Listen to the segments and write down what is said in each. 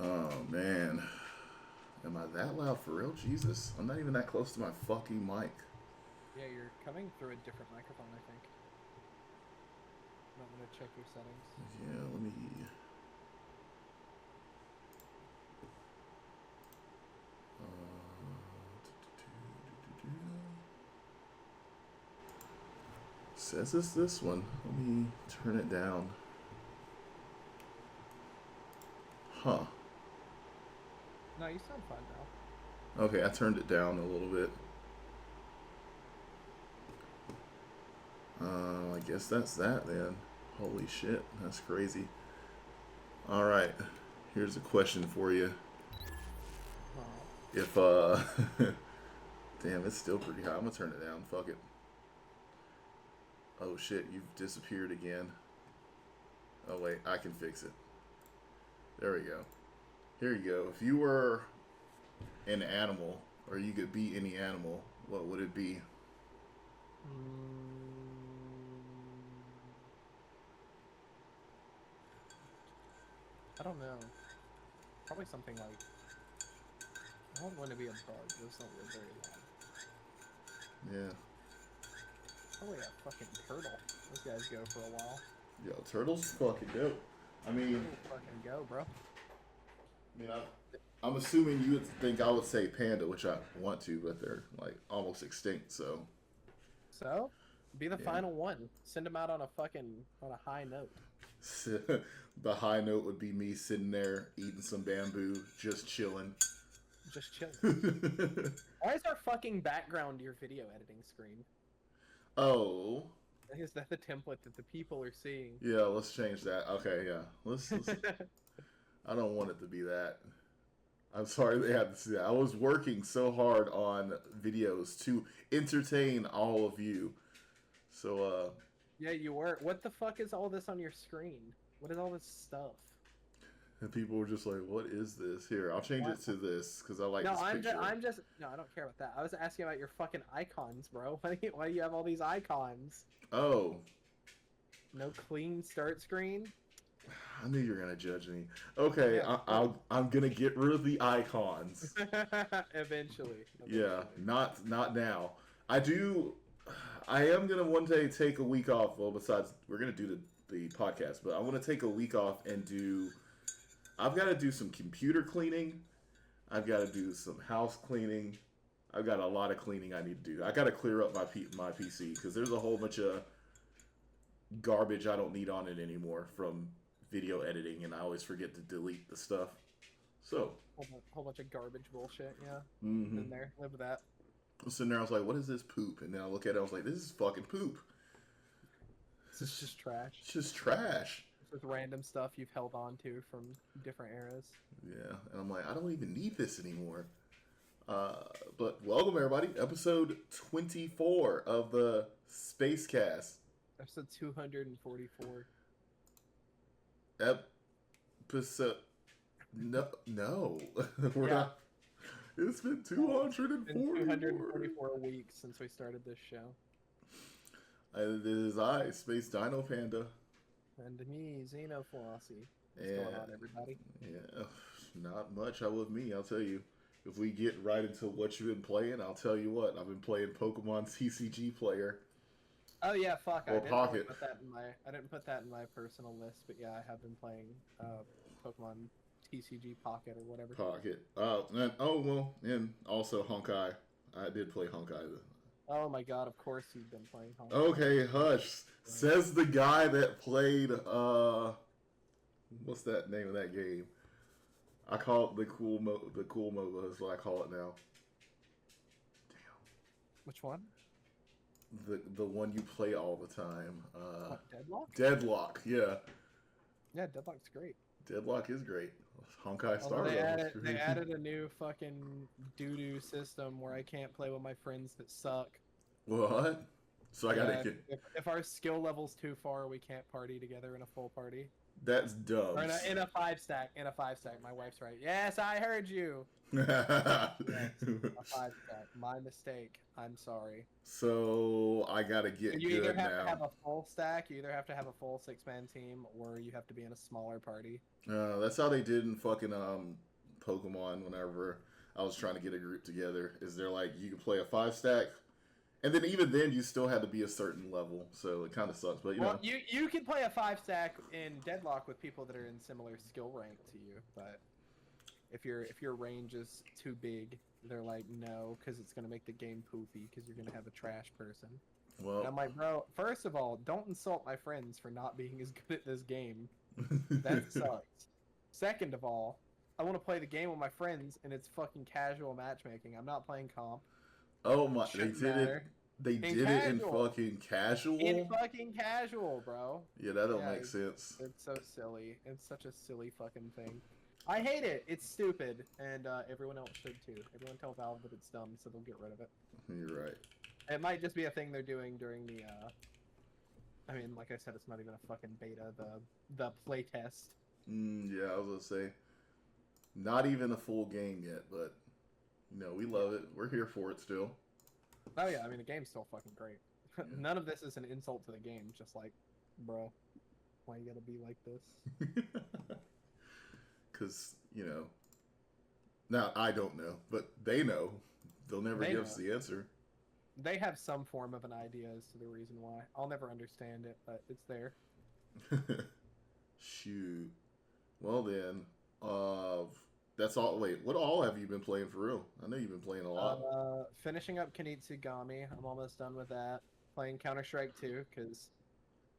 Oh man, am I that loud for real? Jesus, I'm not even that close to my fucking mic. Yeah, you're coming through a different microphone, I think. Might want to check your settings. Yeah, let me. Says this one. Let me turn it down. Huh. No, you sound fine now. Okay, I turned it down a little bit. I guess that's that then. Holy shit, that's crazy. All right, here's a question for you. Oh, If damn, it's still pretty high. I'm gonna turn it down. Fuck it. Oh shit, you've disappeared again. Oh wait, I can fix it. There we go. Here you go. If you were an animal, or you could be any animal, what would it be? mm, I don't know. Probably something like I don't want to be a bug. Those don't live very long. Yeah. Probably a fucking turtle. Those guys go for a while. Yo, turtles fucking dope. I mean, Turtles fucking go, bro. I mean, I'm assuming you would think I would say panda, which I want to, but they're like almost extinct. So, So, be the yeah. final one. Send them out on a high note. The high note would be me sitting there eating some bamboo, just chilling. Just chilling. Why is our fucking background your video editing screen? Oh, Is that the template that the people are seeing? yeah. Let's change that. Okay, yeah. Let's. I don't want it to be that. I'm sorry they had to see that. I was working so hard on videos to entertain all of you. So, Yeah, you were. What the fuck is all this on your screen? What is all this stuff? and people were just like, "What is this?" Here, I'll change it What? to this because I like No, this I'm just, picture. I'm just, no, I don't care about that. I was asking about your fucking icons, bro. Why do you have all these icons? Oh, No clean start screen? I knew you were gonna judge me. Okay, Yeah, of course. I'm gonna get rid of the icons. Eventually, Yeah, eventually. not now. I do. I am gonna one day take a week off. Well, besides we're gonna do the podcast, but I want to take a week off and do. I've got to do some computer cleaning. I've got to do some house cleaning. I've got a lot of cleaning I need to do. I got to clear up my PC because there's a whole bunch of garbage I don't need on it anymore from video editing, and I always forget to delete the stuff. So, Whole bunch of garbage bullshit. Yeah, mm-hmm. been there, live with that. I'm sitting there, I was like, "What is this poop?" And then I look at it, I was like, "This is fucking poop. This is just trash. It's just trash." It's just random stuff you've held on to from different eras. Yeah, and I'm like, I don't even need this anymore. But welcome everybody, episode 24 of the Spacecast. Episode 244. Episode no, we're Yeah, not. It's been it's been 244. 244 weeks since we started this show. It is I, Space Dino Panda, And me, Xenoflossie. What's going and on, everybody? yeah, not much. I with me, I'll tell you. If we get right into what you've been playing, I'll tell you what. I've been playing Pokemon TCG Player Oh yeah, fuck. or Pocket. I didn't put that in my personal list, but yeah, I have been playing Pokemon TCG Pocket or whatever. Pocket. And also Honkai. I did play Honkai. Oh my god, of course you've been playing Honkai. Okay, hush. Says the guy that played what's that name of that game? I call it the cool MOBA is what I call it now. Which one? The one you play all the time. What, Deadlock? Deadlock, yeah. Yeah, Deadlock's great. Deadlock is great. Honkai Although Star they Rail is added they great. added a new fucking doo-doo system where I can't play with my friends that suck. What? So I gotta get. If our skill level's too far, we can't party together in a full party. That's dumb. Or in a 5-stack. In a 5-stack. My wife's right. Yes, I heard you. Yes, a 5-stack. My mistake. I'm sorry. So I gotta get You good either have now. to have a full stack, you either have to have a full 6-man team, or you have to be in a smaller party. That's how they did in fucking Pokemon. Whenever I was trying to get a group together, is they're like you can play a 5-stack, and then even then you still had to be a certain level. So it kind of sucks. But you know, you can play a 5-stack in deadlock with people that are in similar skill rank to you, but if your range is too big, they're like no, because it's gonna make the game poopy because you're gonna have a trash person. well, And I'm like, bro, first of all, don't insult my friends for not being as good at this game. That sucks. Second of all, I want to play the game with my friends, and it's fucking casual matchmaking. I'm not playing comp. oh my, Shouldn't they did matter. it. They In did it in casual. fucking casual. In fucking casual, bro. Yeah, that don't Yeah, make sense. It's so silly. It's such a silly fucking thing. I hate it. It's stupid, and everyone else should too. Everyone tell Valve that it's dumb, so they'll get rid of it. You're right. It might just be a thing they're doing during the. I mean, like I said, it's not even a fucking beta. The playtest. Yeah, I was gonna say, not even a full game yet, but you know we love it. We're here for it still. Oh yeah, I mean the game's still fucking great. None of this is an insult to the game. Just like, bro, why you gotta be like this? Because you know, now I don't know, but they know. They'll never They give know. us the answer. They have some form of an idea as to the reason why. I'll never understand it, but it's there. Shoot. Well then, that's all. Wait, what all have you been playing for real? I know you've been playing a lot. Finishing up Kunitsugami. I'm almost done with that. Playing Counter-Strike 2, because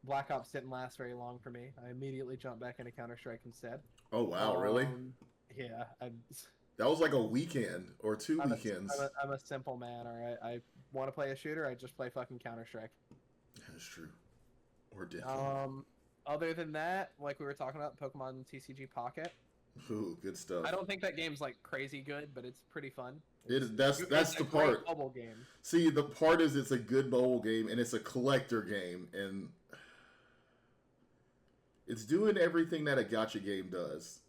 Black Ops didn't last very long for me. I immediately jumped back into Counter-Strike instead. Oh wow, really? Yeah. That was like a weekend or two weekends. I'm a simple man, alright? I want to play a shooter, I just play fucking Counter-Strike. That's true. Or different. Other than that, like we were talking about, Pokemon TCG Pocket. Ooh, good stuff. I don't think that game's like crazy good, but it's pretty fun. That's It's the a great part. mobile game. See, the part is it's a good mobile game and it's a collector game and it's doing everything that a gacha game does,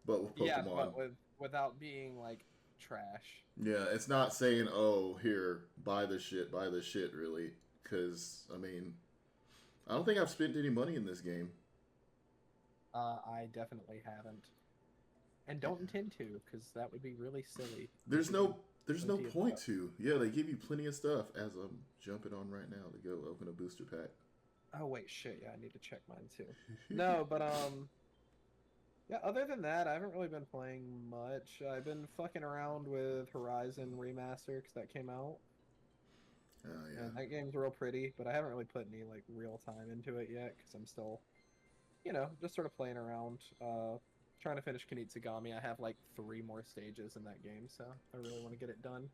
but with Pokemon. Yeah, but without being like trash. Yeah, it's not saying, "Oh, here, buy this shit, really." Because I mean, I don't think I've spent any money in this game. I definitely haven't, and don't intend to, because that would be really silly. There's no Plenty of point stuff. to. Yeah, they give you plenty of stuff. As I'm jumping on right now to go open a booster pack. Oh wait, shit. Yeah, I need to check mine too. No, but yeah. Other than that, I haven't really been playing much. I've been fucking around with Horizon Remaster because that came out. Oh yeah. And that game's real pretty, but I haven't really put any like real time into it yet because I'm still, just sort of playing around. Trying to finish Kunitsugami. I have like 3 more stages in that game, so I really want to get it done.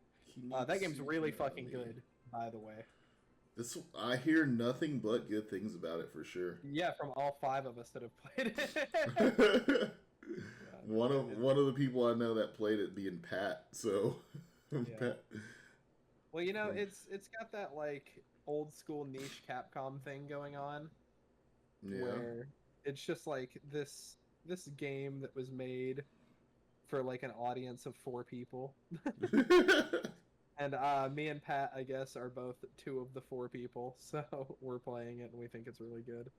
That game's really fucking good, by the way. I hear nothing but good things about it for sure. Yeah, from all 5 of us that have played it. One of the people I know that played it being Pat, so Yeah. Pat. Well, it's got that like old school niche Capcom thing going on, Yeah. where it's just like this game that was made for like an audience of 4 people. And me and Pat, I guess, are both 2 of the 4 people, so we're playing it and we think it's really good.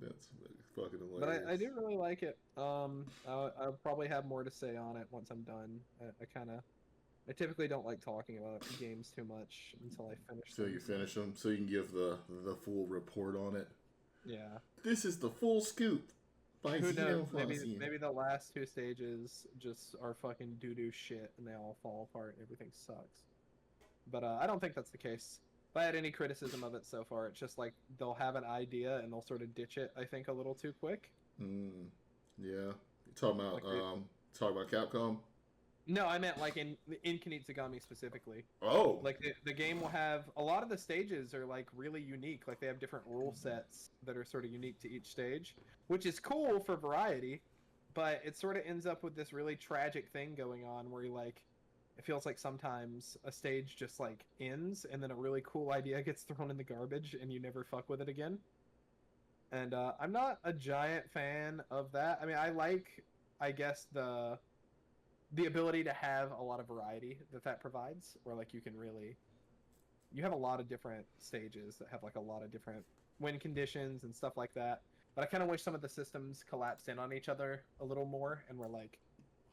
That's fucking hilarious. But I do really like it. I'll probably have more to say on it once I'm done. I typically don't like talking about games too much until I finish So them. you finish them, so you can give the full report on it. Yeah. This is the full scoop. By Who Zeno knows? Fontaine. Maybe the last 2 stages just are fucking doo-doo shit and they all fall apart and everything sucks. But I don't think that's the case. If I had any criticism of it so far, it's just like they'll have an idea and they'll sort of ditch it, I think, a little too quick. Yeah. You talking about Capcom? No, I meant like in Kunitsugami specifically. Oh. Like the game will have a lot of the stages are like really unique. Like they have different rule sets that are sort of unique to each stage, which is cool for variety. But it sort of ends up with this really tragic thing going on where it feels like sometimes a stage just like ends and then a really cool idea gets thrown in the garbage and you never fuck with it again. And I'm not a giant fan of that. I mean, I like, I guess, the ability to have a lot of variety that provides, where like you can really, you have a lot of different stages that have like a lot of different win conditions and stuff like that. But I kind of wish some of the systems collapsed in on each other a little more and were like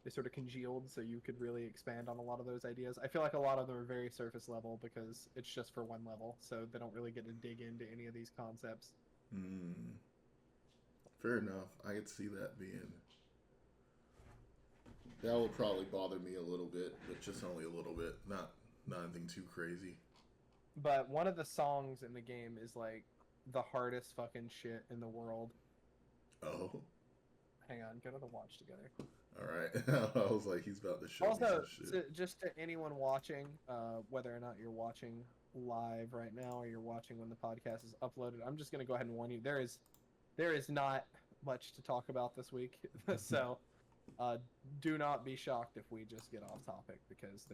they sort of congealed so you could really expand on a lot of those ideas. I feel like a lot of them are very surface level because it's just for one level, so they don't really get to dig into any of these concepts. Hmm. Fair enough. I could see that being. That would probably bother me a little bit, but just only a little bit. Not anything too crazy. But one of the songs in the game is like the hardest fucking shit in the world. Oh. Hang on, go to the watch together. All right. I was like, he's about to show me Also, some shit. just to anyone watching, whether or not you're watching live right now or you're watching when the podcast is uploaded, I'm just gonna go ahead and warn you. There is not much to talk about this week, so do not be shocked if we just get off topic because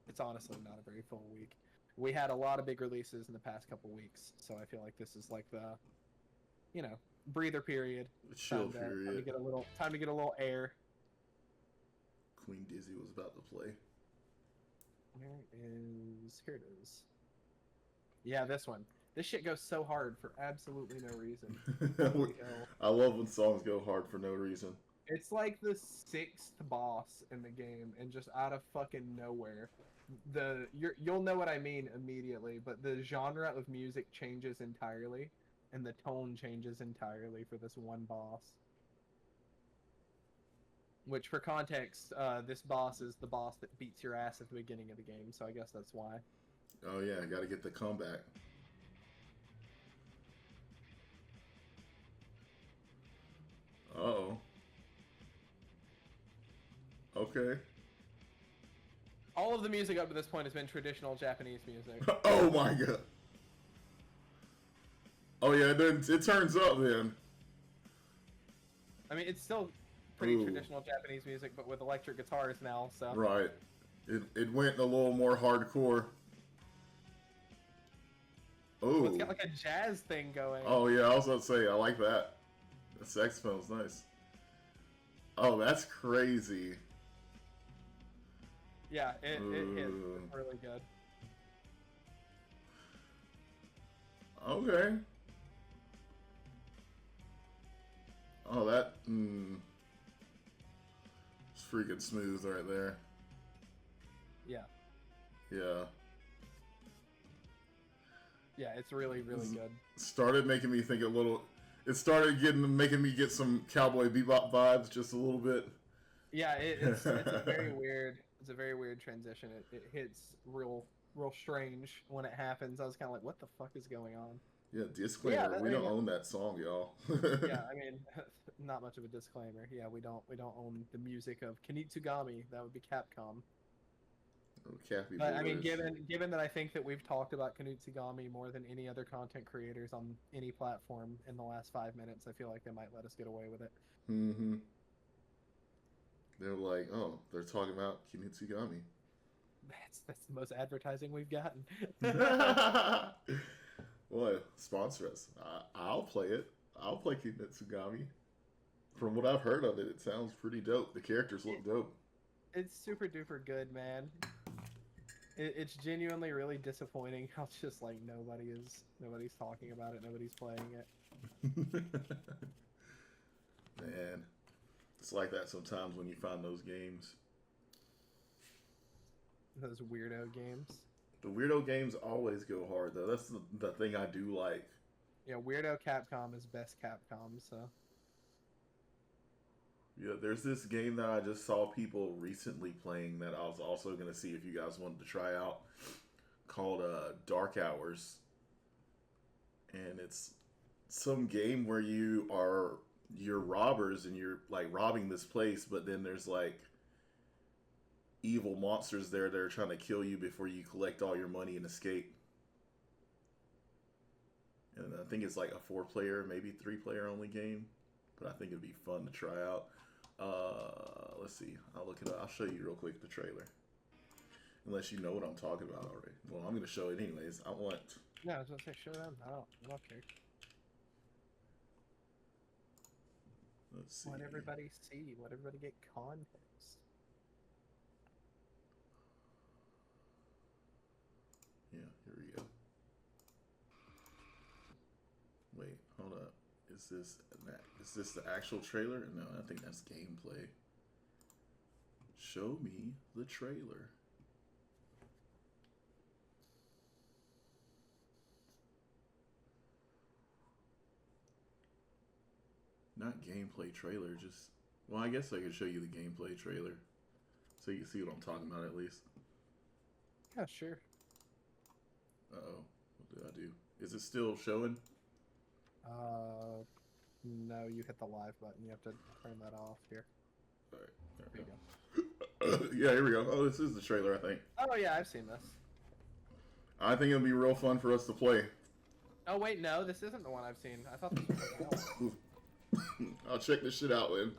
it's honestly not a very full week. We had a lot of big releases in the past couple weeks, so I feel like this is like the, breather period. Chill period. Time to get a little air. Queen Dizzy was about to play. Here it is. Yeah, this one. This shit goes so hard for absolutely no reason. I love when songs go hard for no reason. It's like the 6th boss in the game, and just out of fucking nowhere, you'll know what I mean immediately. But the genre of music changes entirely, and the tone changes entirely for this one boss. Which, for context, this boss is the boss that beats your ass at the beginning of the game, so I guess that's why. Oh yeah, I gotta get the comeback. Uh-oh. Okay. All of the music up to this point has been traditional Japanese music. Oh my god. Oh yeah, then it turns up then. I mean, it's still pretty traditional Japanese music, but with electric guitars now, so. Right. It went a little more hardcore. Oh. It's got like a jazz thing going. Oh yeah, I was about to say, I like that. The saxophone's nice. Oh, that's crazy. Yeah, it hit really good. Okay. Oh, that... It's freaking smooth right there. Yeah. Yeah. Yeah, it's really, really good. Started making me think a little... It started making me get some Cowboy Bebop vibes just a little bit. Yeah, it's a very weird... It's a very weird transition. It hits real strange when it happens. I was kind of like, what the fuck is going on? Yeah, disclaimer. We don't own that song, y'all. Yeah, I mean, not much of a disclaimer. Yeah, we don't own the music of Kinitsugami. That would be Capcom. But I mean, given that I think that we've talked about Kinitsugami more than any other content creators on any platform in the last 5 minutes, I feel like they might let us get away with it. Mm-hmm. They're like, oh, they're talking about Kinitsugami. That's the most advertising we've gotten. Well, sponsor us. I'll play it. I'll play Kinitsugami. From what I've heard of it, it sounds pretty dope. The characters look dope. It's super duper good, man. It's genuinely really disappointing how it's just like nobody's talking about it, nobody's playing it. Man, it's like that sometimes when you find those games. Those weirdo games. The weirdo games always go hard, though. That's the thing I do like. Yeah, weirdo Capcom is best Capcom, so. Yeah, there's this game that I just saw people recently playing that I was also going to see if you guys wanted to try out, called Dark Hours. And it's some game where you're robbers and you're like robbing this place, but then there's like evil monsters there that are trying to kill you before you collect all your money and escape. And I think it's like a 4-player, maybe 3-player only game, but I think it'd be fun to try out. Let's see. I'll look it up. I'll show you real quick the trailer. Unless you know what I'm talking about already. Well, I'm gonna show it anyways. I want. Yeah, I was gonna say show them. I don't care. Let's see. Let everybody see. Let everybody get context. Yeah, here we go. Wait, hold up. Is this the actual trailer? No, I think that's gameplay. Show me the trailer. Not gameplay trailer, just... Well, I guess I could show you the gameplay trailer. So you can see what I'm talking about at least. Yeah, sure. Uh-oh. What did I do? Is it still showing? No, you hit the live button. You have to turn that off here. Alright, there There we you go. Yeah, here we go. Oh, this is the trailer, I think. Oh yeah, I've seen this. I think it'll be real fun for us to play. Oh wait, no, this isn't the one I've seen. I thought this was something else. I'll check this shit out, man.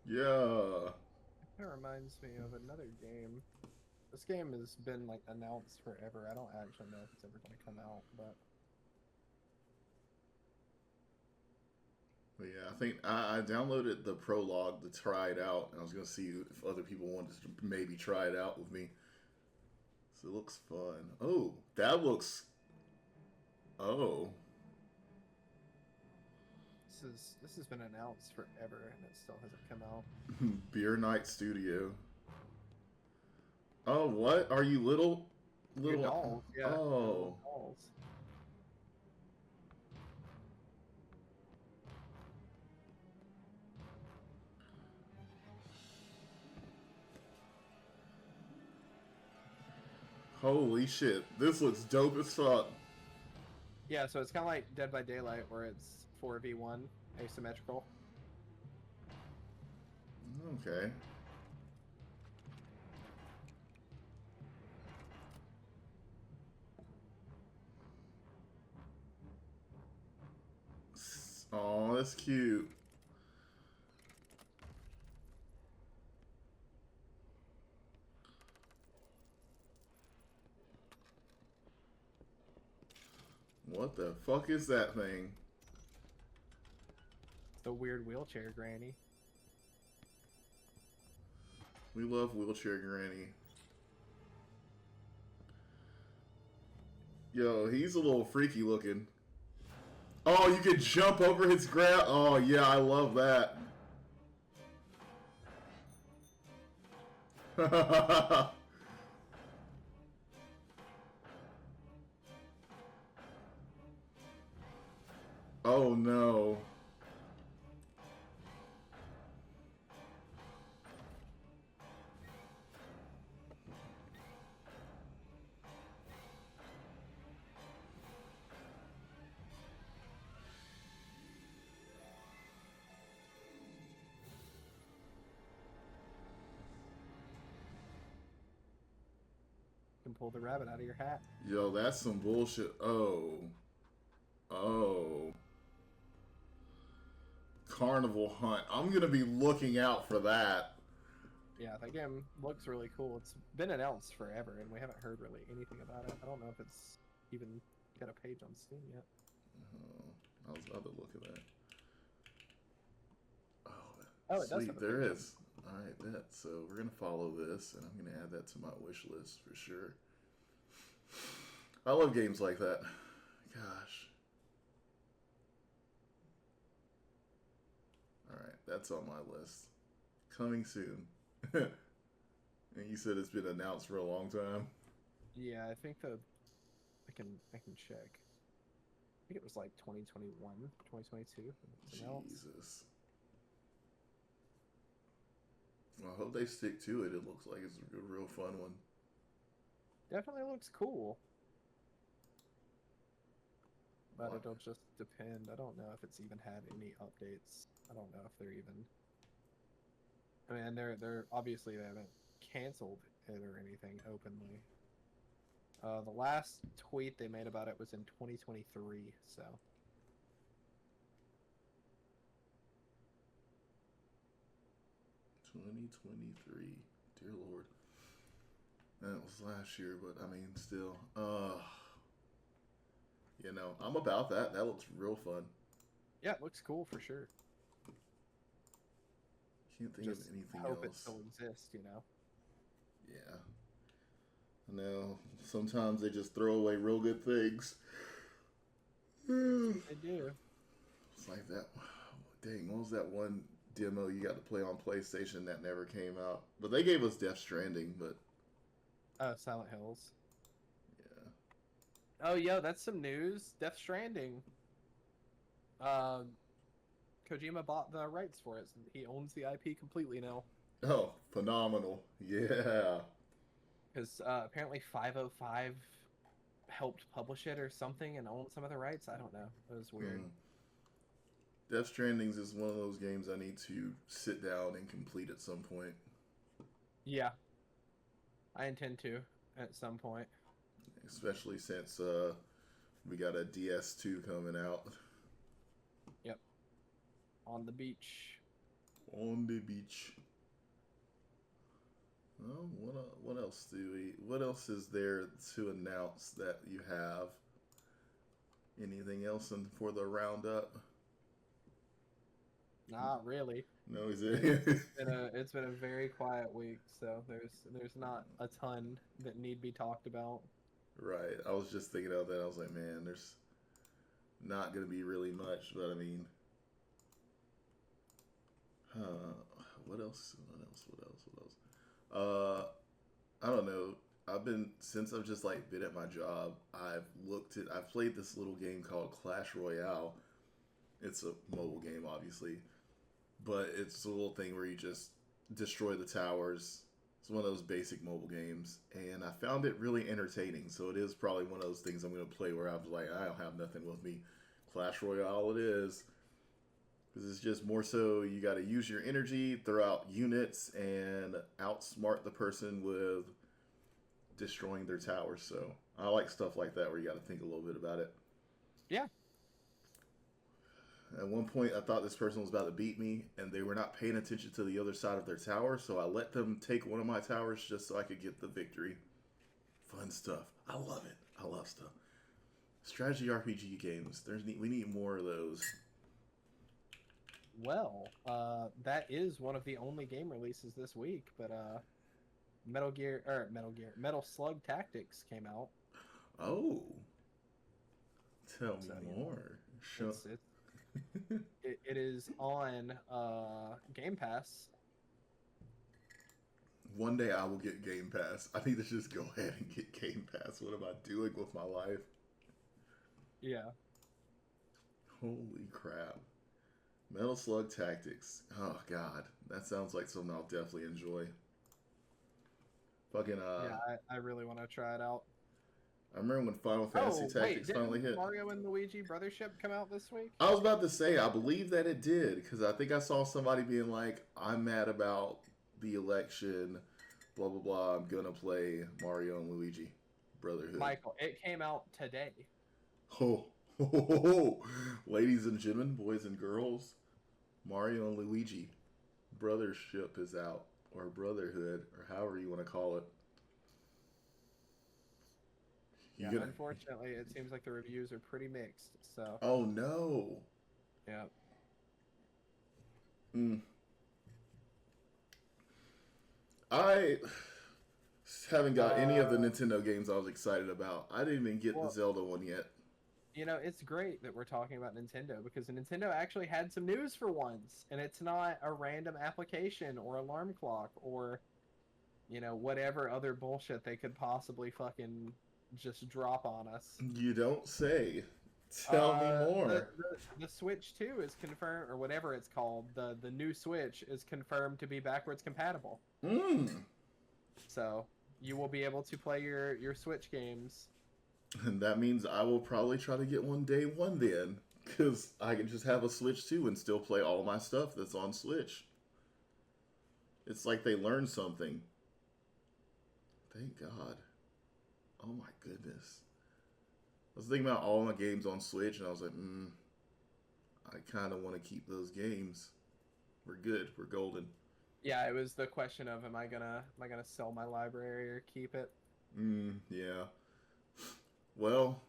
Yeah. That reminds me of another game. This game has been like announced forever. I don't actually know if it's ever going to come out, but But yeah, I think I downloaded the prologue to try it out, and I was gonna see if other people wanted to maybe try it out with me. So it looks fun. Oh, that looks. Oh, this has been announced forever and it still hasn't come out. Beer Night Studio. Oh, what are you little? Your dolls, yeah. Oh. Dolls. Holy shit! This looks dope as fuck. Yeah, so it's kind of like Dead by Daylight, where it's 4v1 asymmetrical. Okay. Oh, that's cute. What the fuck is that thing? The weird wheelchair granny. We love wheelchair granny. Yo, he's a little freaky looking. Oh, you can jump over his grab. Oh, yeah, I love that. Oh, no. You can pull the rabbit out of your hat. Yo, that's some bullshit. Oh. Oh. Carnival Hunt. I'm going to be looking out for that. Yeah, that game looks really cool. It's been announced forever, and we haven't heard really anything about it. I don't know if it's even got a page on Steam yet. I was about to look at that. Oh, it does sweet, have a there page. is. All right, bet. So we're gonna follow this, and I'm gonna add that to my wish list for sure. I love games like that. Gosh. That's on my list. Coming soon. And you said it's been announced for a long time. Yeah, I think I can check. I think it was like 2021, 2022. Something else. Jesus. Well, I hope they stick to it. It looks like it's a real fun one. Definitely looks cool. But What? it'll just depend. I don't know if it's even had any updates. I don't know if they're even. I mean, they're obviously they haven't canceled it or anything openly. The last tweet they made about it was in 2023, so 2023. Dear Lord. That was last year, but I mean, still. I'm about that. That looks real fun. yeah, it looks cool for sure. Can't think Just of anything hope it else. still exists, you know. Yeah. I know. Sometimes they just throw away real good things. They do. It's like that. Dang, what was that one demo you got to play on PlayStation that never came out? But they gave us Death Stranding, but Silent Hills. yeah. Oh, yo, that's some news. Death Stranding. Kojima bought the rights for it. So he owns the IP completely now. Oh, phenomenal. Yeah. Because apparently 505 helped publish it or something and owned some of the rights. I don't know. It was weird. Death Strandings is one of those games I need to sit down and complete at some point. Yeah, I intend to at some point. Especially since we got a DS2 coming out. Yep. On the beach. On the beach. Well, what else what else is there to announce that you have? Anything else for the roundup? Not really. No, is it? It's been a very quiet week, so there's not a ton that need be talked about. Right. I was just thinking about that. I was like, man, there's not going to be really much, but I mean, what else? I don't know. Since I've just like been at my job, I've played this little game called Clash Royale. It's a mobile game, obviously, but it's a little thing where you just destroy the towers. It's one of those basic mobile games, and I found it really entertaining. So it is probably one of those things I'm going to play where I'm like, I don't have nothing with me. Clash Royale it is. Because it's just more so you got to use your energy, throw out units, and outsmart the person with destroying their towers. So I like stuff like that where you got to think a little bit about it. Yeah. At one point, I thought this person was about to beat me, and they were not paying attention to the other side of their tower, so I let them take one of my towers just so I could get the victory. Fun stuff. I love it. I love stuff. Strategy RPG games. We need more of those. Well, that is one of the only game releases this week, but Metal Slug Tactics came out. Oh. Tell me So, more. It is on Game Pass. One day I will get Game Pass. I need to just go ahead and get Game Pass. What am I doing with my life? Yeah. Holy crap. Metal Slug Tactics. Oh, God. That sounds like something I'll definitely enjoy. Fucking, Yeah, I really want to try it out. I remember when Final Fantasy Tactics finally hit. Mario and Luigi Brothership come out this week? I was about to say, I believe that it did, because I think I saw somebody being like, I'm mad about the election, blah, blah, blah. I'm going to play Mario and Luigi Brotherhood. Michael, it came out today. Oh, ho, ho, ho, ho. Ladies and gentlemen, boys and girls, Mario and Luigi Brothership is out, or Brotherhood, or however you want to call it. Yeah, unfortunately, it seems like the reviews are pretty mixed. So. Oh no. Yeah. I haven't got any of the Nintendo games I was excited about. I didn't even get the Zelda one yet. it's great that we're talking about Nintendo because Nintendo actually had some news for once, and it's not a random application or alarm clock or, whatever other bullshit they could possibly fucking just drop on us. You don't say. Tell me The, more. the Switch 2 is confirmed, or whatever it's called, the new Switch is confirmed to be backwards compatible. Mm. So you will be able to play your Switch games. And that means I will probably try to get one day one then. Because I can just have a Switch 2 and still play all my stuff that's on Switch. It's like they learned something. Thank God. Oh my goodness. I was thinking about all my games on Switch and I was like, I kind of want to keep those games. We're good. We're golden. Yeah, it was the question of am I gonna sell my library or keep it? Yeah. Well,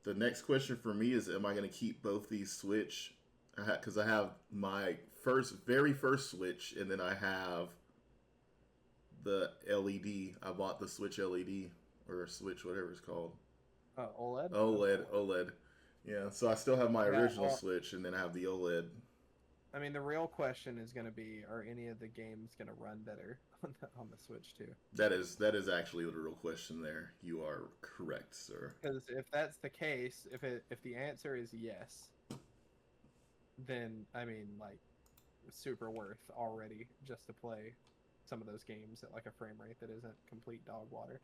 the next question for me is, am I going to keep both these Switch? Because I have my very first Switch, and then I have the LED. I bought the Switch LED or Switch, whatever it's called. OLED. OLED. Yeah. So I still have my Yeah, original well, Switch, and then I have the OLED. I mean, the real question is going to be: are any of the games going to run better on the Switch too? That is actually the real question. There, you are correct, sir. Because if that's the case, if the answer is yes, then I mean, like, super worth already just to play some of those games at like a frame rate that isn't complete dog water.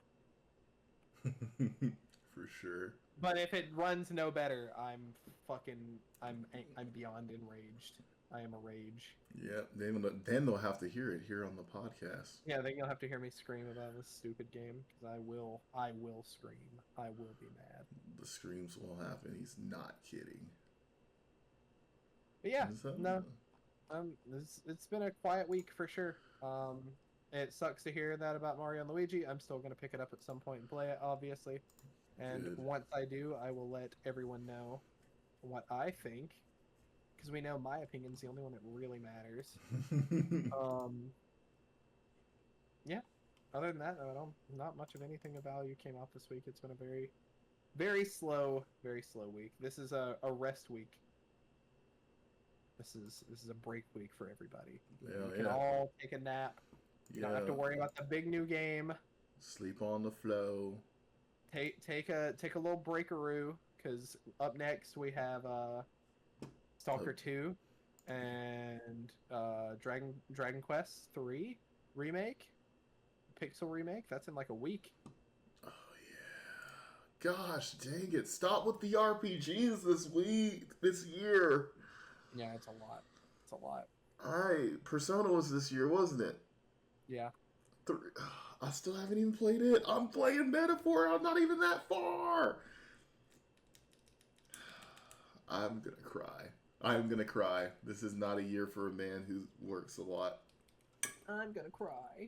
For sure. But if it runs no better, I'm beyond enraged. I am a rage. Yeah, then they'll have to hear it here on the podcast. Yeah, then you'll have to hear me scream about this stupid game because I will scream. I will be mad. The screams will happen. He's not kidding. But yeah, So, no, it's been a quiet week for sure. It sucks to hear that about Mario and Luigi. I'm still gonna pick it up at some point and play it, obviously. And Good. once I do, I will let everyone know what I think, because we know my opinion's the only one that really matters. Yeah. Other than that, not much of anything of value came out this week. It's been a very, very slow week. This is a rest week. This is a break week for everybody. Yeah, We can all take a nap. You don't have to worry about the big new game. Sleep on the flow. Take a little breakaroo, because up next we have Stalker 2 and Dragon Quest 3 remake, Pixel remake. That's in like a week. Oh yeah. Gosh, dang it! Stop with the RPGs this year. Yeah, it's a lot. It's a lot. Persona was this year, wasn't it? Yeah. I still haven't even played it. I'm playing Metaphor. I'm not even that far. I'm gonna cry. I'm gonna cry. This is not a year for a man who works a lot. I'm gonna cry.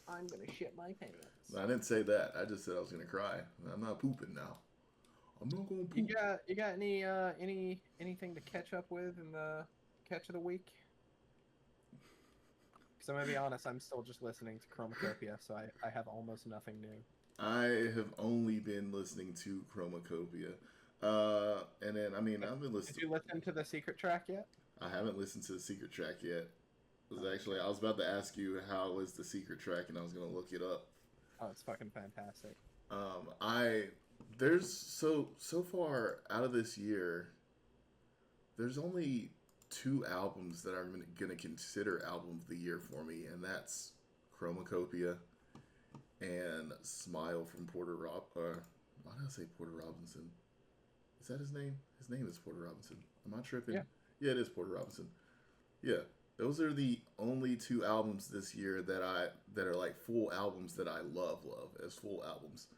I'm gonna shit my pants. I didn't say that. I just said I was gonna cry. I'm not pooping now. I'm not gonna poop. You got anything to catch up with in the catch of the week? Because I'm gonna be honest, I'm still just listening to Chromacopia, so I have almost nothing new. I have only been listening to Chromacopia. And then, I mean, I've been listening. Did you listen to the secret track yet? I haven't listened to the secret track yet. I was about to ask you how was the secret track, and I was gonna look it up. Oh, it's fucking fantastic. There's so far out of this year, there's only 2 albums that I'm gonna consider album of the year for me, and that's Chromacopia and Smile from Porter why did I say Porter Robinson? Is that his name? His name is Porter Robinson. Am I tripping? Yeah, it is Porter Robinson. Yeah, those are the only 2 albums this year that are like full albums that I love as full albums.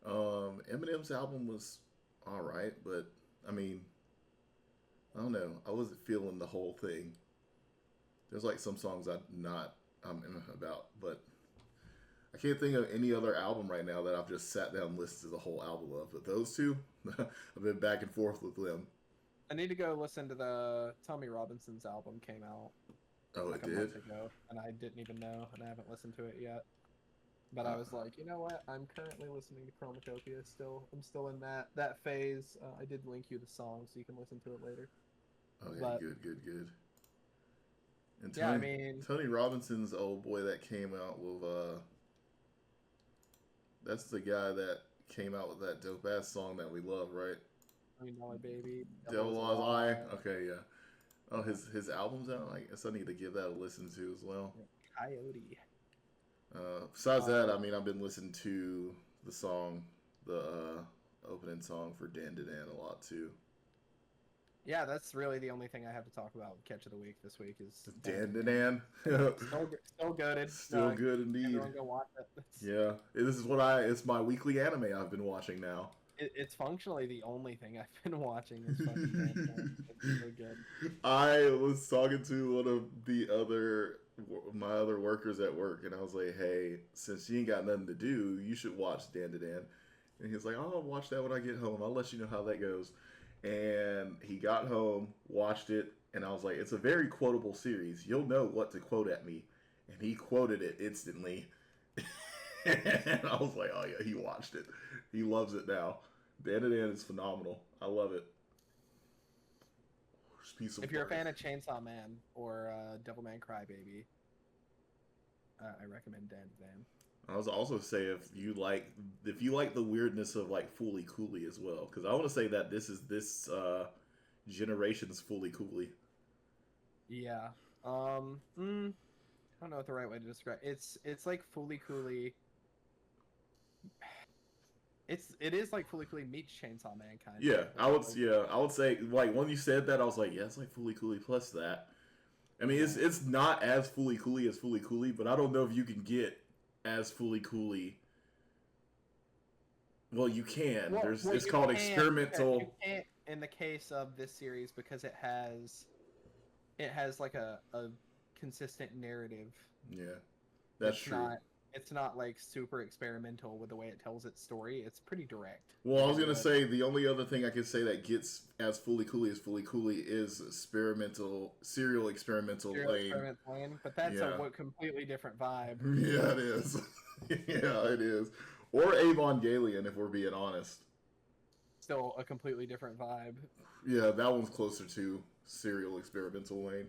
Eminem's album was all right, but I mean, I don't know. I wasn't feeling the whole thing. There's like some songs I'm about, but I can't think of any other album right now that I've just sat down and listened to the whole album of. But those 2, I've been back and forth with them. I need to go listen to the Tommy Robinson's album came out. Oh, like it a did? month ago, and I didn't even know, and I haven't listened to it yet. But I was like, you know what? I'm currently listening to Chromacopia still. I'm still in that phase. I did link you the song so you can listen to it later. Okay, But good. And yeah, I mean, Tony Robinson's old boy that came out with that's the guy that came out with that dope ass song that we love, right? $1 Million Baby, Devil's Devil's Lie, Eye. Okay, yeah. Oh, yeah, his album's out. I guess I need to give that a listen to as well. yeah, Coyote. Besides that, Um, I mean, I've been listening to the song, the opening song for Dan Dan a lot too. yeah, that's really the only thing I have to talk about with Catch of the Week this week is Dan Dan. Dan. Still goaded. Still good indeed. Everyone go watch it. Yeah, it's my weekly anime I've been watching now. It's functionally the only thing I've been watching is fucking Dan. It's so good. I was talking to one of my other workers at work, and I was like, "Hey, since you ain't got nothing to do, you should watch Dan to Dan." And he's like, "Oh, I'll watch that when I get home. I'll let you know how that goes." And he got home, watched it, and I was like, "It's a very quotable series. You'll know what to quote at me." And he quoted it instantly. And I was like, "Oh yeah, he watched it. He loves it now." Dan to Dan is phenomenal. I love it. If you're a fan of Chainsaw Man or Devilman Crybaby, I recommend Dan Dan. I was also say if you like the weirdness of like Fooly Cooley as well, because I want to say that this is this generation's Fooly Cooley. Yeah. I don't know what the right way to describe. It's like Fooly Cooley. It is like Fooly Cooley meets Chainsaw Man kind of. Yeah, I would say like when you said that I was like, yeah, it's like Fooly Cooley plus that. I mean, it's not as Fooly Cooley as Fooly Cooley, but I don't know if you can get as Fooly Cooley. Well, you can. It's called experimental. You can't in the case of this series because it has like a consistent narrative. Yeah, that's true. It's not like super experimental with the way it tells its story. It's pretty direct. Well, I was gonna say the only other thing I could say that gets as Fooly Cooley as Fooly Cooley is serial experimental lane. But that's a completely different vibe. Yeah, it is. Yeah, it is. Or Evangelion, if we're being honest. Still a completely different vibe. Yeah, that one's closer to serial experimental lane.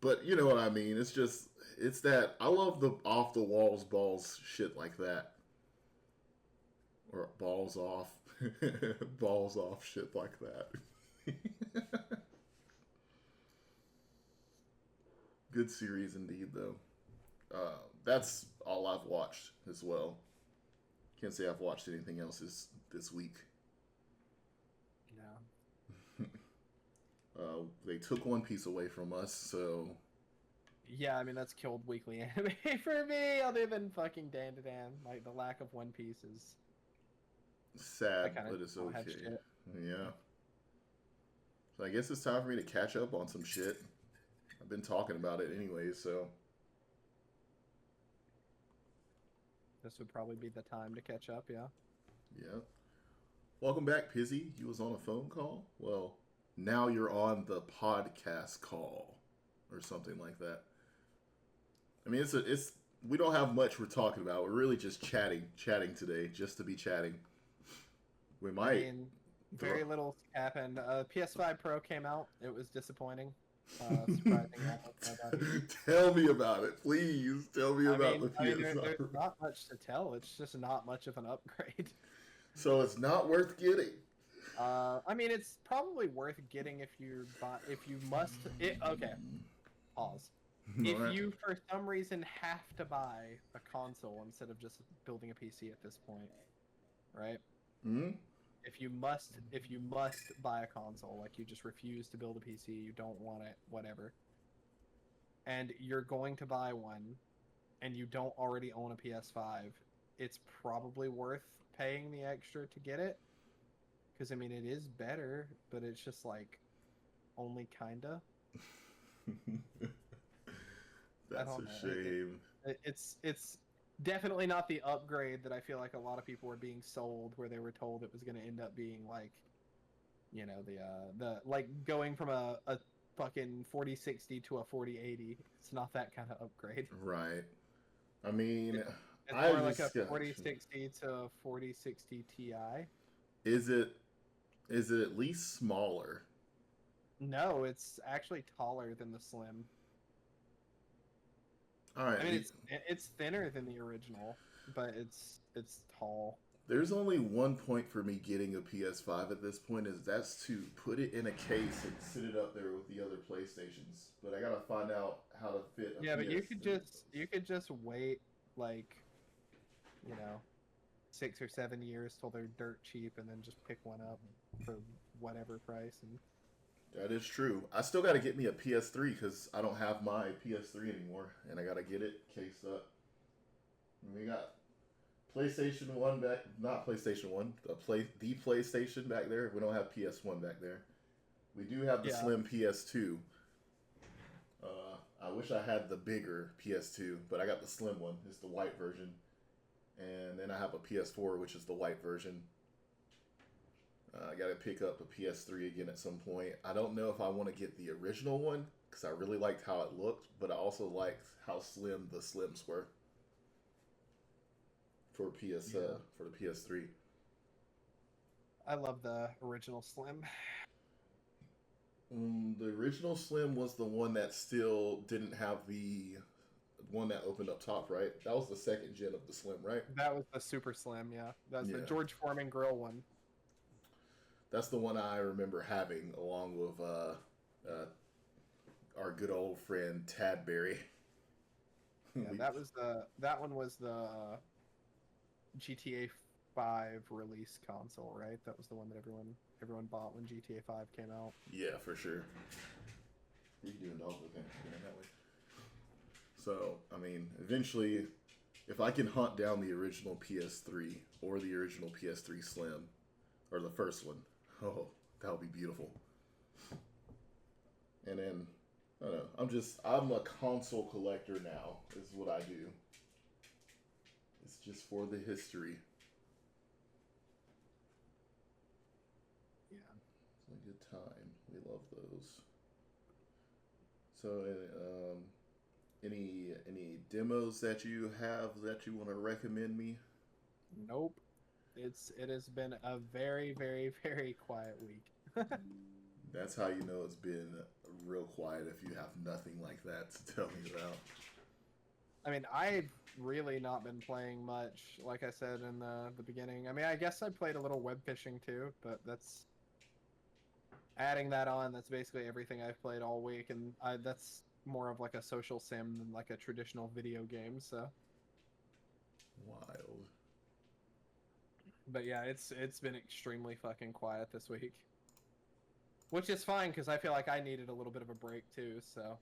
But you know what I mean. It's that I love the off the walls balls shit like that. Or balls off. Balls off shit like that. Good series indeed, though. That's all I've watched as well. Can't say I've watched anything else this week. No. They took One Piece away from us, so... Yeah, I mean, that's killed weekly anime for me, other than fucking Dan to Dan. Like, the lack of One Piece is... sad, but it's okay. Yeah. So I guess it's time for me to catch up on some shit. I've been talking about it anyway, so... This would probably be the time to catch up, yeah. Yeah. Welcome back, Pizzy. You was on a phone call? Well, now you're on the podcast call. Or something like that. I mean, it's we don't have much we're talking about. We're really just chatting today, just to be chatting. We might. I mean, very little happened. PS5 Pro came out. It was disappointing. Tell me about it, please. Tell me about the PS5. There's not much to tell. It's just not much of an upgrade. So it's not worth getting. I mean, it's probably worth getting if you must. Okay. Pause. If you, for some reason, have to buy a console instead of just building a PC at this point, right? Hmm. If you must buy a console, like you just refuse to build a PC, you don't want it, whatever, and you're going to buy one, and you don't already own a PS5, it's probably worth paying the extra to get it. Because, I mean, it is better, but it's just, like, only kinda. That's a shame. It's definitely not the upgrade that I feel like a lot of people were being sold, where they were told it was going to end up being, like, you know, the like, going from a fucking 4060 to a 4080. It's not that kind of upgrade. Right. I mean... It's I more like a just got. 4060 to a 4060 Ti. Is it at least smaller? No, it's actually taller than the Slim. All right. I mean, it's thinner than the original, but it's tall. There's only one point for me getting a PS5 at this point, is that's to put it in a case and sit it up there with the other PlayStations. But I gotta find out how to fit a Yeah, but PS3. you could just wait like, you know, 6 or 7 years till they're dirt cheap, and then just pick one up for whatever price. And That is true. I still got to get me a PS3 because I don't have my PS3 anymore, and I got to get it cased up. And we got PlayStation One back, not PlayStation One, the PlayStation back there. We don't have PS1 back there. We do have the Yeah. slim PS2. I wish I had the bigger PS2, but I got the slim one. It's the white version, and then I have a PS4, which is the white version. I got to pick up a PS3 again at some point. I don't know if I want to get the original one because I really liked how it looked, but I also liked how slim the slims were for for the PS3. I love the original Slim. The original slim was the one that still didn't have the one that opened up top, right? That was the second gen of the slim, right? That was the Super Slim, yeah. That's the Yeah. George Foreman grill one. That's the one I remember having along with our good old friend Tad Berry. Yeah, that one was the GTA 5 release console, right? That was the one that everyone bought when GTA 5 came out. Yeah, for sure. You can do it all the things that way. So, I mean, eventually, if I can hunt down the original PS3 or the original PS3 Slim, or the first one, oh, that would be beautiful. And then, I don't know, I'm a console collector now, is what I do. It's just for the history. Yeah. It's a good time. We love those. So, any demos that you have that you want to recommend me? Nope. It has been a very, very, very quiet week. That's how you know it's been real quiet if you have nothing like that to tell me about. I mean, I've really not been playing much, like I said in the beginning. I mean, I guess I played a little web fishing too, but that's adding that on. That's basically everything I've played all week, and that's more of like a social sim than like a traditional video game. So, Wild. but yeah, it's been extremely fucking quiet this week, which is fine because I feel like I needed a little bit of a break too. So,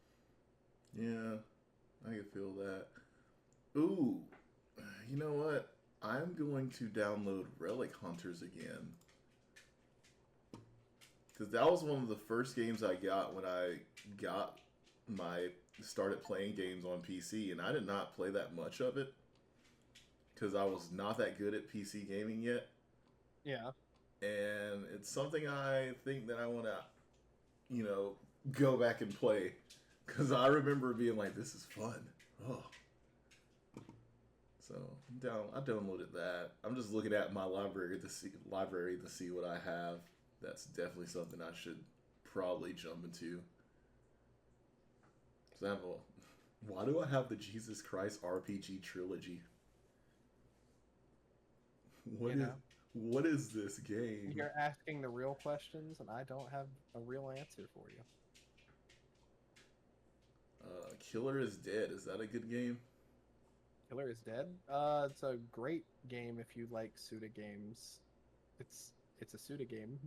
Yeah, I can feel that. Ooh, you know what? I'm going to download Relic Hunters again. Because that was one of the first games I got when I started playing games on PC, and I did not play that much of it because I was not that good at PC gaming yet. yeah. And it's something I think that I want to, go back and play because I remember being like, "This is fun." Oh, so I downloaded that. I'm just looking at my library to see what I have. That's definitely something I should probably jump into. Why do I have the Jesus Christ RPG trilogy? What is this game? You're asking the real questions, and I don't have a real answer for you. Killer is Dead. Is that a good game? Killer is Dead? It's a great game if you like Suda games. It's a Suda game.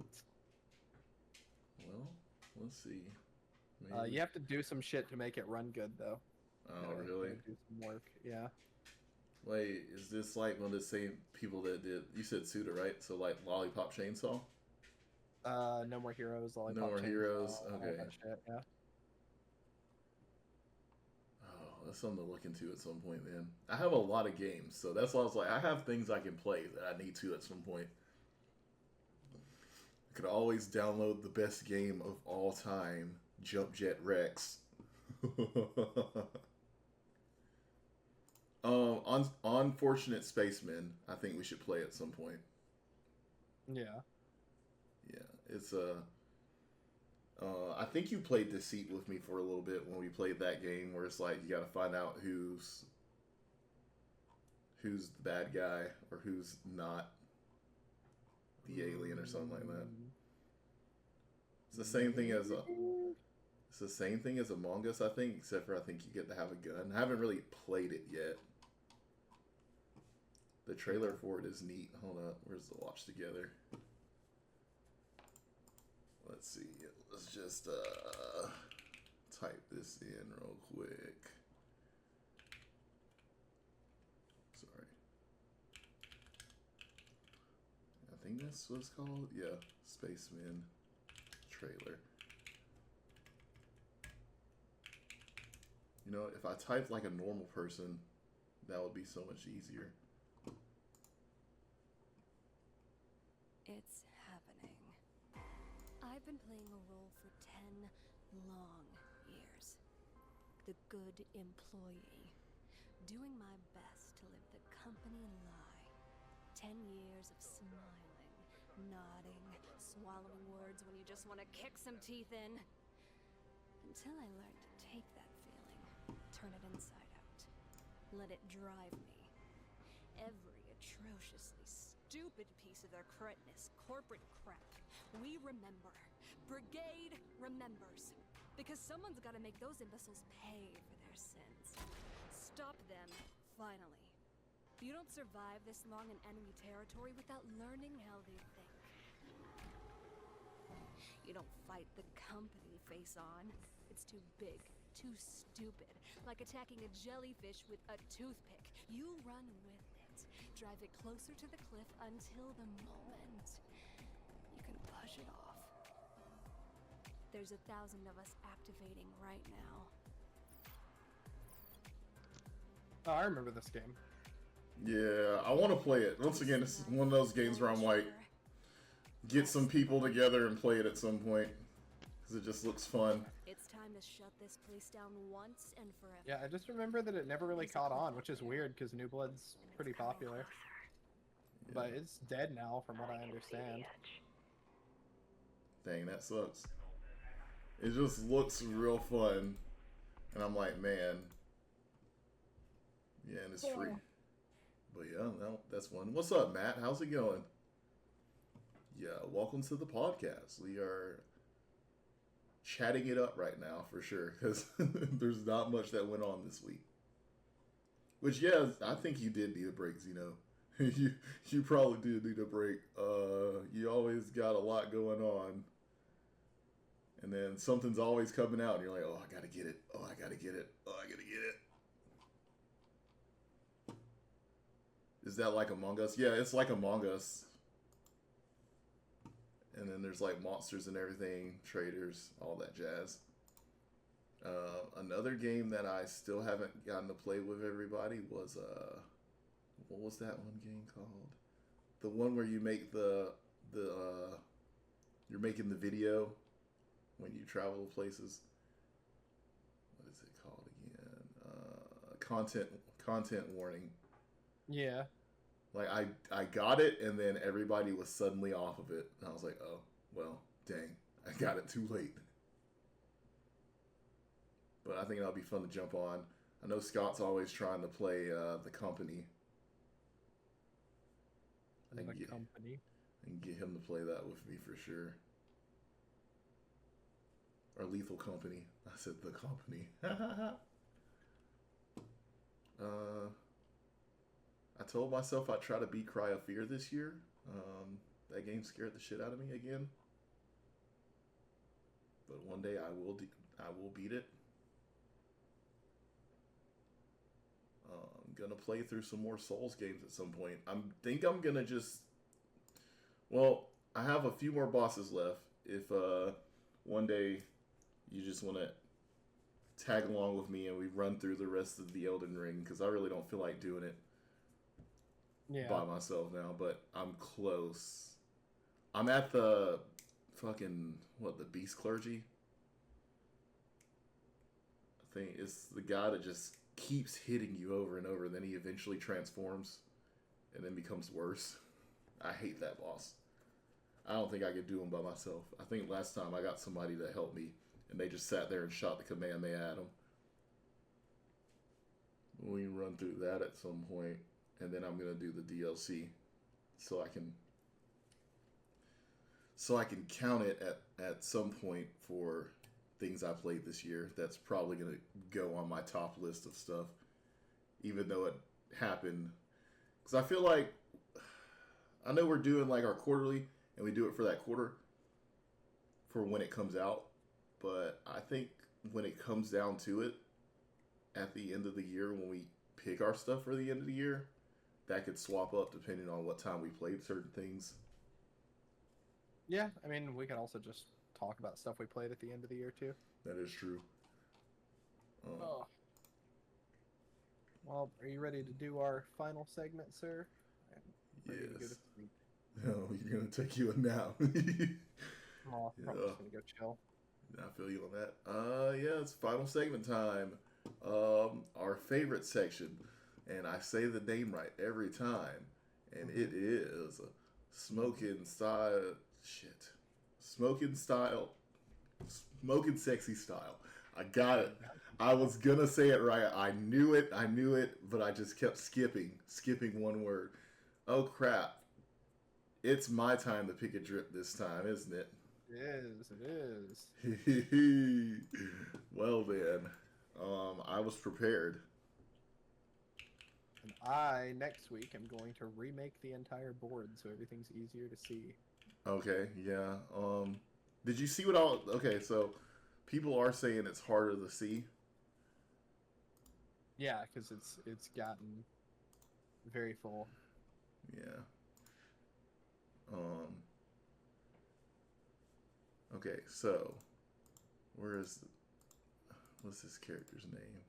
Well, let's see. You have to do some shit to make it run good, though. Oh, really? Do some work, yeah. Wait, is this like one of the same people that did? You said Suda, right? So like Lollipop Chainsaw? No More Heroes, Lollipop No More Chainsaw, Heroes. all Okay. that shit, yeah. Oh, that's something to look into at some point. Then I have a lot of games, so that's why I was like, I have things I can play that I need to at some point. I could always download the best game of all time, Jump Jet Rex. On Unfortunate Spacemen, I think we should play at some point. Yeah. Yeah, it's I think you played Deceit with me for a little bit when we played that game, where it's like you got to find out who's the bad guy or who's not the alien or something like that. It's the same thing as it's the same thing as Among Us, I think, except for I think you get to have a gun. I haven't really played it yet. The trailer for it is neat. Hold up, where's the watch together? Let's see. Let's just type this in real quick. Sorry. I think that's what it's called. Yeah, Spaceman trailer. You know, if I typed like a normal person, that would be so much easier. It's happening. I've been playing a role for 10 long years. The good employee. Doing my best to live the company lie. 10 years of smiling, nodding, swallowing words when you just want to kick some teeth in. Until I learned to take that feeling, turn it inside out. Let it drive me. Every atrociously stupid piece of their cretinous corporate crap. We remember. Brigade remembers. Because someone's got to make those imbeciles pay for their sins. Stop them, finally. You don't survive this long in enemy territory without learning how they think. You don't fight the company face on. It's too big, too stupid. Like attacking a jellyfish with a toothpick. You run with it. Drive it closer to the cliff until the moment you can push it off. There's 1,000 of us activating right now. Oh, I remember this game. Yeah, I want to play it. Once again, it's one of those games where I'm like, get some people together and play it at some point. Because it just looks fun. It's time to shut this place down once and forever. Yeah, I just remember that it never really caught on, which is weird because New Blood's pretty popular. Yeah. But it's dead now, from what I understand. Dang, that sucks. It just looks real fun. And I'm like, man. Yeah, and it's free. But yeah, no, that's one. What's up, Matt? How's it going? Yeah, welcome to the podcast. We are chatting it up right now for sure because there's not much that went on this week. Which, yeah, I think you did need a break, Zeno. you probably did need a break. You always got a lot going on. And then something's always coming out and you're like, oh, I gotta get it. Oh, I gotta get it. Oh, I gotta get it. Is that like Among Us? Yeah, it's like Among Us. And then there's like monsters and everything, traders, all that jazz. Another game that I still haven't gotten to play with everybody was what was that one game called? The one where you make you're making the video when you travel places. What is it called again? Content warning. Yeah. Like, I got it, and then everybody was suddenly off of it. And I was like, oh, well, dang. I got it too late. But I think that'll be fun to jump on. I know Scott's always trying to play The Company. The Company. And get him to play that with me for sure. Or Lethal Company. I said The Company. I told myself I'd try to beat Cry of Fear this year. That game scared the shit out of me again. But one day I will beat it. I'm gonna play through some more Souls games at some point. I think I'm gonna just. Well, I have a few more bosses left. If one day you just want to tag along with me and we run through the rest of the Elden Ring, because I really don't feel like doing it. Yeah. By myself now, but I'm close. I'm at the fucking the Beast Clergy. I think it's the guy that just keeps hitting you over and over. And then he eventually transforms and then becomes worse. I hate that boss. I don't think I could do him by myself. I think last time I got somebody to help me, and they just sat there and shot the Kamehameha at him. We can run through that at some point, and then I'm gonna do the DLC, so I can count it at some point for things I played this year. That's probably gonna go on my top list of stuff, even though it happened. Because I feel like I know we're doing like our quarterly, and we do it for that quarter for when it comes out. But I think when it comes down to it, at the end of the year, when we pick our stuff for the end of the year, that could swap up depending on what time we played certain things. Yeah, I mean, we can also just talk about stuff we played at the end of the year too. That is true. Oh. Well, are you ready to do our final segment, sir? I'm ready to go Yes. to sleep. No, you're gonna take you a nap. Oh, I'm probably just gonna go chill. I feel you on that. Yeah, it's final segment time. Our favorite section, and I say the name right every time, and it is smoking style. Shit, smoking sexy style. I got it. I was gonna say it right. I knew it, but I just kept skipping one word. Oh crap! It's my time to pick a drip this time, isn't it? It is. Well then, I was prepared. And I, next week, am going to remake the entire board so everything's easier to see. Okay, yeah. Did you see what all? Okay, so people are saying it's harder to see. Yeah, because it's gotten very full. Yeah. Okay, so what's this character's name?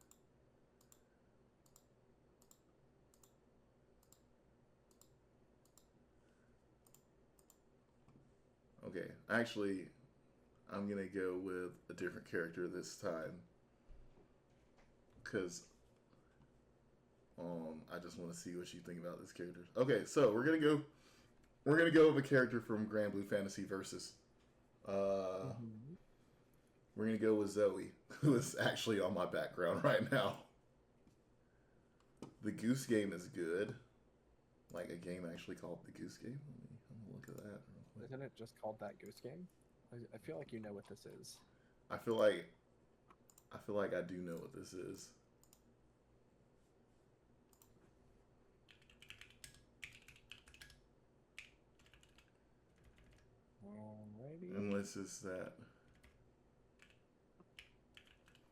Okay, actually, I'm gonna go with a different character this time, cause I just want to see what you think about this character. Okay, so we're gonna go with a character from Grand Blue Fantasy Versus. We're gonna go with Zoe, who is actually on my background right now. The Goose Game is good. Like a game actually called the Goose Game. Let me look at that real quick. Isn't it just called that Goose Game? I feel like you know what this is. I feel like I do know what this is. Alrighty. Unless it's that.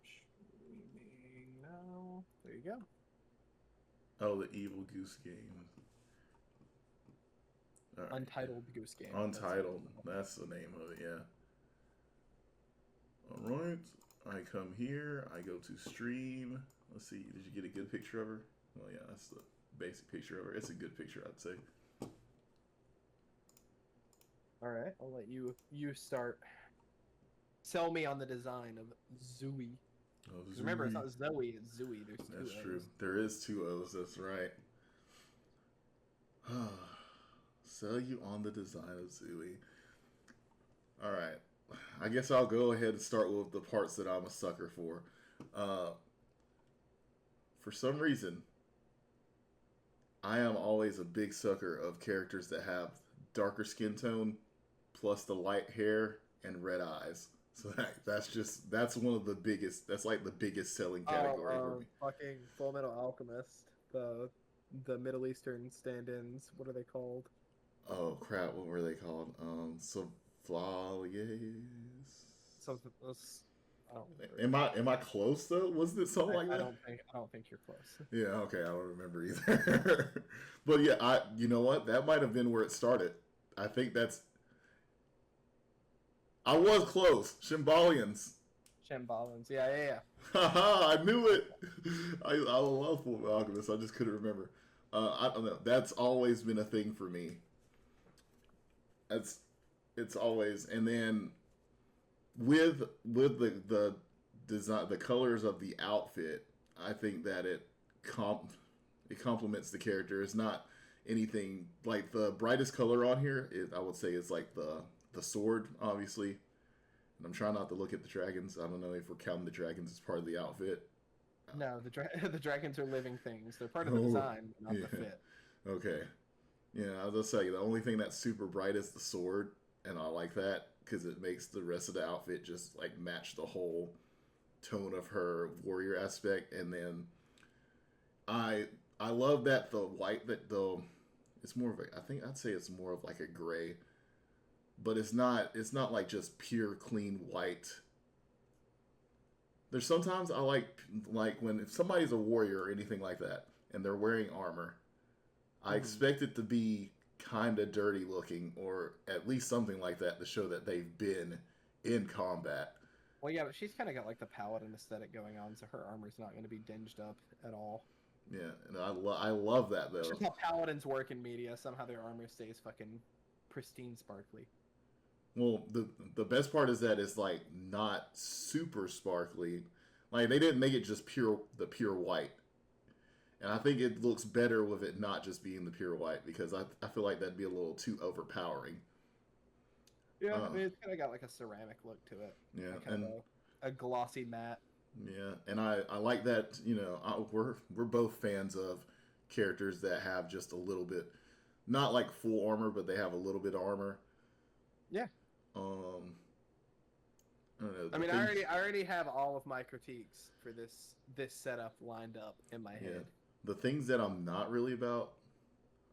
Streaming now. There you go. Oh, the Evil Goose Game. All right. Untitled Goose Game. Untitled. That's the name of it, yeah. Alright. I come here. I go to stream. Let's see. Did you get a good picture of her? Oh, yeah. That's the basic picture of her. It's a good picture, I'd say. Alright, I'll let you start. Sell me on the design of Zooey. Oh, Remember, it's not Zoe, it's Zooey. There's two That's O's. true. There is two O's. That's right. Sell you on the design of Zooey. All right. I guess I'll go ahead and start with the parts that I'm a sucker for. For some reason, I am always a big sucker of characters that have darker skin tone, plus the light hair and red eyes. So that's one of the biggest. That's like the biggest selling category for me. Fucking Full Metal Alchemist. The Middle Eastern stand-ins. What are they called? Oh crap! What were they called? Sophalias. Something. I don't remember. Am I close though? Wasn't it something like that? I don't think you're close. Yeah. Okay. I don't remember either. But yeah, you know what? That might have been where it started. I think that's. I was close. Shimbalians. Shambhalans. Yeah. Haha! I knew it. I love Full Metal Alchemist. I just couldn't remember. I don't know. That's always been a thing for me. It's always, and then with the design, the colors of the outfit, I think that it complements the character. It's not anything like the brightest color on here. I would say is like the sword, obviously. And I'm trying not to look at the dragons. I don't know if we're counting the dragons as part of the outfit. No, the dragons are living things. They're part of the Oh, design, not yeah. the fit. Okay. Yeah, I was gonna say the only thing that's super bright is the sword, and I like that because it makes the rest of the outfit just like match the whole tone of her warrior aspect. And then I love that the white that the it's more of a I think I'd say it's more of like a gray, but it's not like just pure clean white. There's sometimes I like when if somebody's a warrior or anything like that and they're wearing armor, I expect it to be kind of dirty looking or at least something like that to show that they've been in combat. Well, yeah, but she's kind of got like the paladin aesthetic going on, so her armor's not going to be dinged up at all. Yeah, and I love that It's though. just how paladins work in media. Somehow their armor stays fucking pristine, sparkly. Well, the best part is that it's like not super sparkly. Like they didn't make it just pure white. And I think it looks better with it not just being the pure white because I feel like that'd be a little too overpowering. Yeah, I mean, it's kind of got like a ceramic look to it. Yeah, Like kind of a glossy matte. yeah, and I like that. We're both fans of characters that have just a little bit, not like full armor, but they have a little bit of armor. Yeah. I don't know. I mean, I already have all of my critiques for this setup lined up in my head. The things that I'm not really about,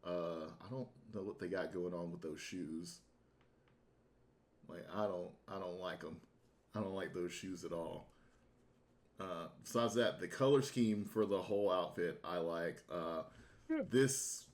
I don't know what they got going on with those shoes. Like I don't like them. I don't like those shoes at all. Besides that, the color scheme for the whole outfit I like. This,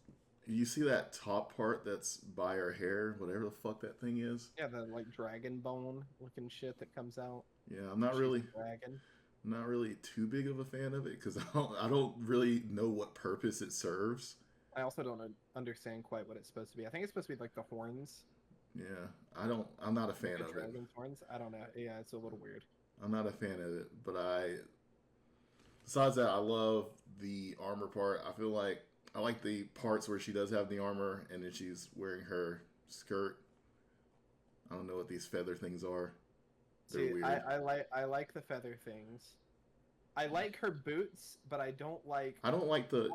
you see that top part that's by her hair, whatever the fuck that thing is. Yeah, the like dragon bone looking shit that comes out. Yeah, I'm not She's really. a dragon. Not really too big of a fan of it because I don't really know what purpose it serves. I also don't understand quite what it's supposed to be. I think it's supposed to be like the horns. Yeah, I'm not a fan The of it. dragon's horns. I don't know. Yeah, it's a little weird. I'm not a fan of it, but besides that, I love the armor part. I feel like I like the parts where she does have the armor and then she's wearing her skirt. I don't know what these feather things are. They're See, weird. I like the feather things. I like her boots, but I don't like. I don't like the.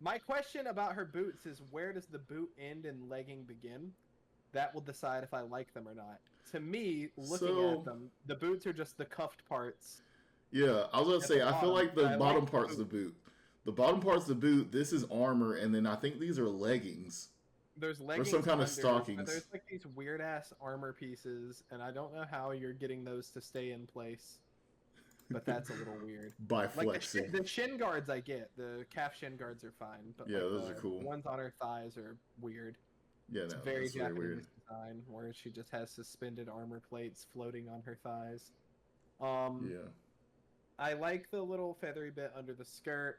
My question about her boots is where does the boot end and legging begin? That will decide if I like them or not. To me, looking at them, the boots are just the cuffed parts. Yeah, I was gonna say I feel like the bottom like part's the boot. The bottom part's the boot. This is armor, and then I think these are leggings. There's leggings or some kind under, of stockings. but there's like these weird ass armor pieces, and I don't know how you're getting those to stay in place. But that's a little weird. By Like flexing. the shin guards, I get. The calf shin guards are fine, but Yeah, like those are cool. The ones on her thighs are weird. Yeah, It's no, very that's very Japanese weird. design, where she just has suspended armor plates floating on her thighs. Yeah. I like the little feathery bit under the skirt.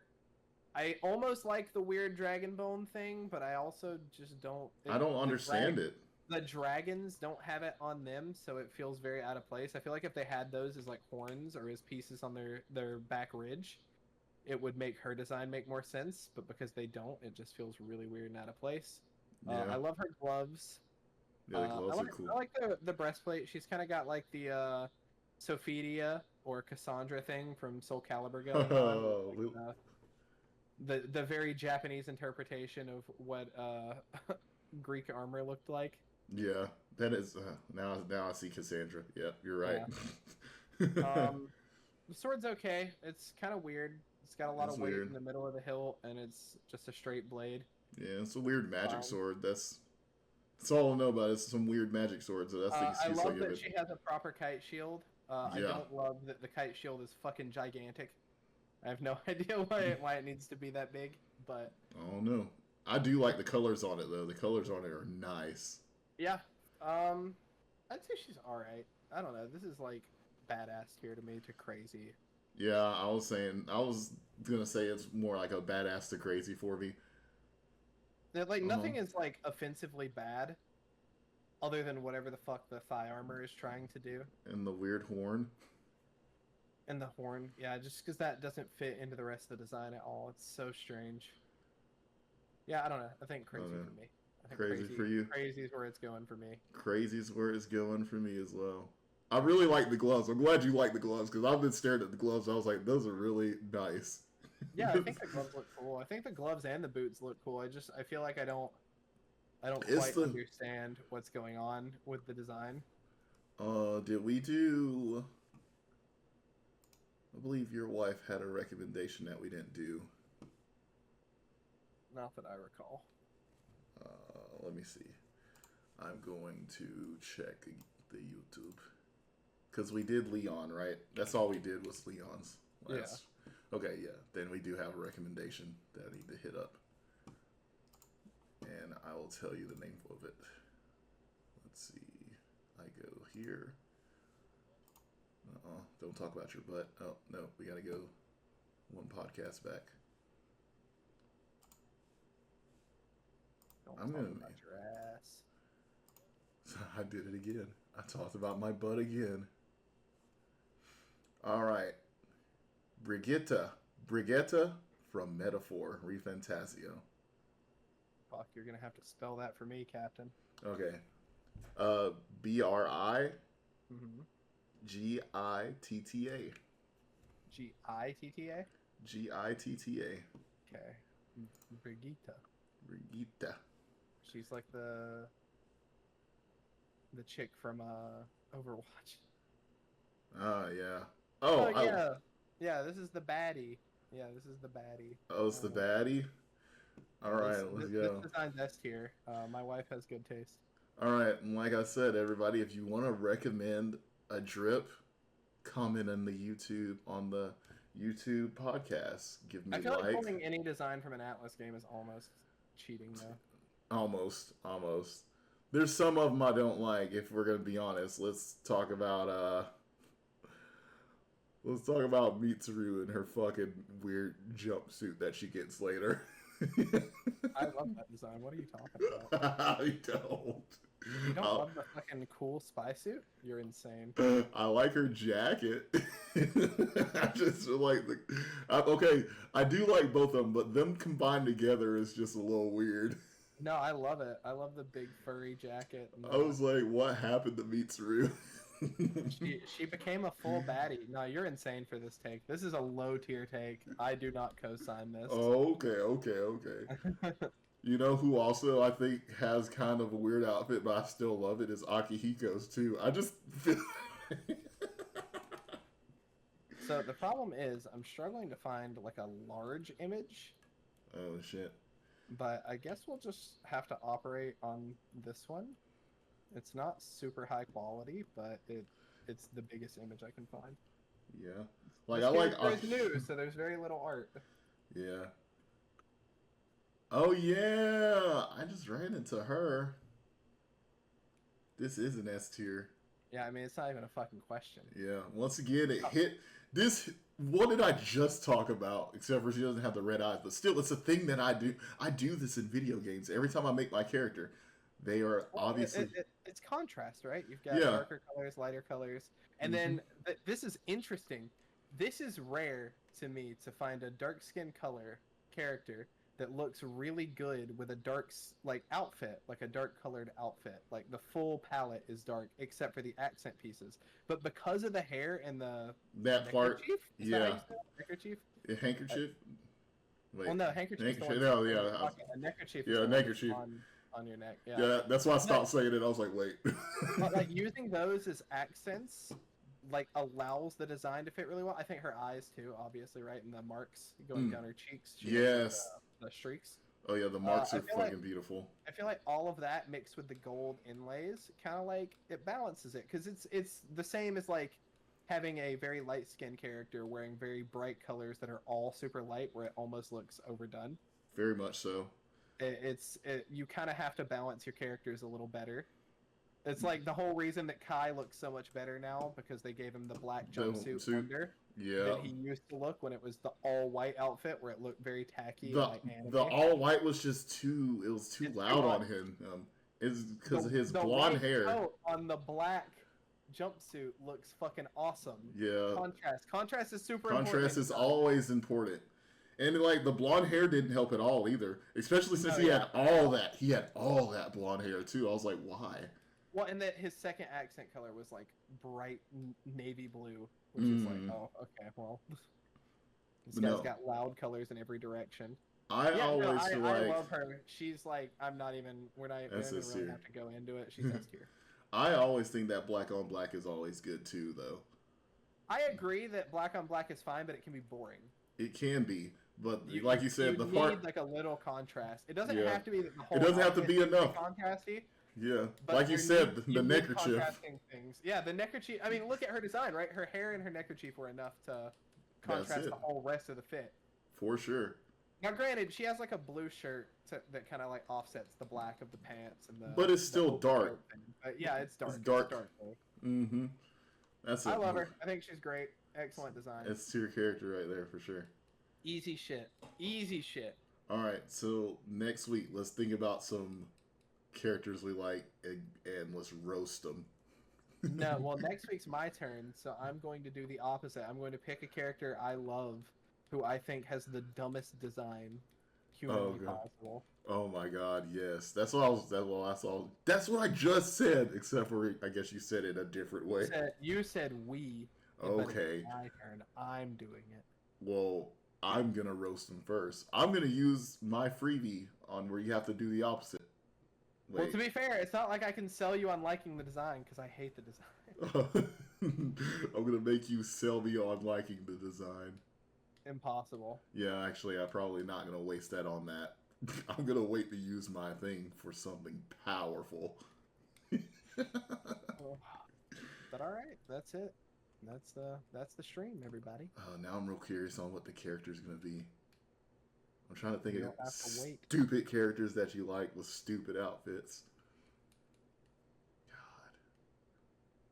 I almost like the weird dragon bone thing, but I also just don't. I don't understand it. The dragons don't have it on them, so it feels very out of place. I feel like if they had those as like horns or as pieces on their back ridge, it would make her design make more sense. But because they don't, it just feels really weird and out of place. Yeah. I love her gloves. Yeah, the gloves are cool. I like the breastplate. She's kind of got like the Sophidia or Cassandra thing from Soul Calibur going on. Like, the very Japanese interpretation of what Greek armor looked like. Yeah, that is now I see Cassandra. Yeah, you're right. Yeah. The sword's okay. It's kind of weird. It's got a lot of weight weird. in the middle of the hilt, and it's just a straight blade. Yeah, it's a weird magic sword. That's all I know about it. It's some weird magic sword. So that's the I excuse love I give that it. she has a proper kite shield. I don't love that the kite shield is fucking gigantic. I have no idea why it needs to be that big, but I don't know. I do like the colors on it though. The colors on it are nice. yeah. I'd say she's all right. I don't know. This is like badass tier to me to crazy. Yeah, I was gonna say it's more like a badass to crazy for me. Like nothing is like offensively bad, other than whatever the fuck the thigh armor is trying to do. And the weird horn. And the horn, yeah, just because that doesn't fit into the rest of the design at all. It's so strange. Yeah, I don't know. I think crazy Okay. for me. I think Crazy for you? Crazy is where it's going for me. Crazy's where it's going for me as well. I really like the gloves. I'm glad you like the gloves because I've been staring at the gloves. I was like, those are really nice. Yeah, I think the gloves look cool. I think the gloves and the boots look cool. I feel like I don't quite understand what's going on with the design. Did we do? I believe your wife had a recommendation that we didn't do. Not that I recall. Let me see. I'm going to check the YouTube. Because we did Leon, right? That's all we did was Leon's. Yeah. Okay, yeah. Then we do have a recommendation that I need to hit up. And I will tell you the name of it. Let's see. I go here. Don't talk about your butt. Oh, no. We got to go one podcast back. Don't I'm talk gonna about your ass. I did it again. I talked about my butt again. All right. Brigitta from Metaphor, Refantasio. Fuck, you're gonna have to spell that for me, Captain. Okay. BRI Mm-hmm. GITTA. GITTA? GITTA. Okay. Brigitta. Brigitta. She's like the chick from Overwatch. Oh, yeah. Oh yeah. Yeah, this is the baddie. Yeah, this is the baddie. Oh, it's the baddie? All right, let's go. This design's S tier. My wife has good taste. All right, and like I said, everybody, if you want to recommend a drip, comment on the YouTube podcast. Give me I feel like. like pulling any design from an Atlas game is almost cheating, though. Almost. There's some of them I don't like. If we're gonna be honest, let's talk about Mitsuru and her fucking weird jumpsuit that she gets later. I love that design. What are you talking about? I don't. You don't love the fucking cool spy suit? You're insane. I like her jacket. I just like okay, I do like both of them, but them combined together is just a little weird. No, I love it. I love the big furry jacket. I was like, what happened to Mitsuru? she became a full baddie. No, you're insane for this take. This is a low tier take. I do not co-sign this. Oh, okay. You know who also I think has kind of a weird outfit, but I still love it, is Akihiko's too. I just feel... So the problem is I'm struggling to find like a large image. Oh shit. But I guess we'll just have to operate on this one. It's not super high quality, but it's the biggest image I can find. Yeah. Like I like There's new, so there's very little art. Yeah. Oh yeah, I just ran into her. This is an S tier. Yeah, I mean it's not even a fucking question. Yeah. Once again, it hit this. What did I just talk about? Except for she doesn't have the red eyes, but still, it's a thing that I do. I do this in video games. Every time I make my character, they are obviously. It's contrast, right? You've got darker colors, lighter colors, and then this is interesting. This is rare to me to find a dark skin color character that looks really good with a dark outfit, like a dark colored outfit. Like the full palette is dark except for the accent pieces. But because of the hair and that part, neckerchief? Handkerchief? Wait. Well, no, handkerchief. No, yeah. A neckerchief. Yeah, a neckerchief. On your neck. Yeah, that's why I stopped saying it. I was like, wait. But like using those as accents like allows the design to fit really well. I think her eyes too, obviously, right? And the marks going down her cheeks. Yes. The streaks. Oh yeah, the marks are fucking beautiful. I feel like all of that mixed with the gold inlays kind of like it balances it, because it's the same as like having a very light skinned character wearing very bright colors that are all super light, where it almost looks overdone. Very much so. You kind of have to balance your characters a little better. It's like the whole reason that Kai looks so much better now, because they gave him the black jumpsuit under that he used to look when it was the all white outfit, where it looked very tacky. The all white was just too. It was too loud on him. It's because of his blonde hair. On the black jumpsuit looks fucking awesome. Yeah. Contrast is super important. Contrast in is design. always important. And like the blonde hair didn't help at all either. Especially since No, he yeah. had all that. He had all that blonde hair too. I was like, why? Well, and that his second accent color was like bright navy blue, which is like, oh, okay, well, this guy's No. got loud colors in every direction. I Yeah, no, always feel I like love her. She's like, I'm not even. We don't That's even S really tier. have to go into it. She's S tier. I always think that black on black is always good too, though. I agree that black on black is fine, but it can be boring. It can be, but like you said, the need part like a little contrast. It doesn't Yeah. have to be the whole. It doesn't have to outfit be enough. contrasty. Yeah, But like you said, the need neckerchief. contrasting things. Yeah, the neckerchief. I mean, look at her design, right? Her hair and her neckerchief were enough to contrast it. the whole rest of the fit. For sure. Now, granted, she has like a blue shirt that kind of like offsets the black of the pants and the. But it's the still overcoat dark. thing. But yeah, it's dark. It's dark. though. Mm-hmm. That's it. I love her. I think she's great. Excellent design. It's tier character right there for sure. Easy shit. Easy shit. All right, so next week let's think about some characters we like and let's roast them. No, well, next week's my turn, so I'm going to do the opposite. I'm going to pick a character I love, who I think has the dumbest design humanly God. possible. Oh my God, yes. That's what I was. That's what I just said. Except for I guess you said it a different way. You said we. but Okay. it's my turn. I'm doing it. Well, I'm gonna roast them first. I'm gonna use my freebie on where you have to do the opposite. Well, Wait. to be fair, it's not like I can sell you on liking the design because I hate the design. I'm gonna make you sell me on liking the design. Impossible. Yeah, actually, I'm probably not gonna waste that on that. I'm gonna wait to use my thing for something powerful. But all right, that's it. That's the stream, everybody. Now I'm real curious on what the character's gonna be. I'm trying to think You'll of have to wait. stupid characters that you like with stupid outfits.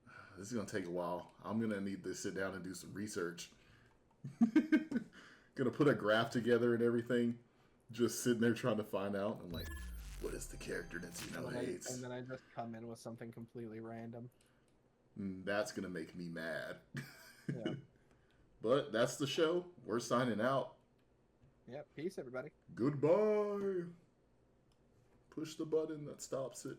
God, this is gonna take a while. I'm gonna need to sit down and do some research. Gonna put a graph together and everything. Just sitting there trying to find out. I'm like, what is the character that Zeno hates? And then I just come in with something completely random. That's gonna make me mad. Yeah. But that's the show. We're signing out. Yep. Peace, everybody. Goodbye. Push the button that stops it.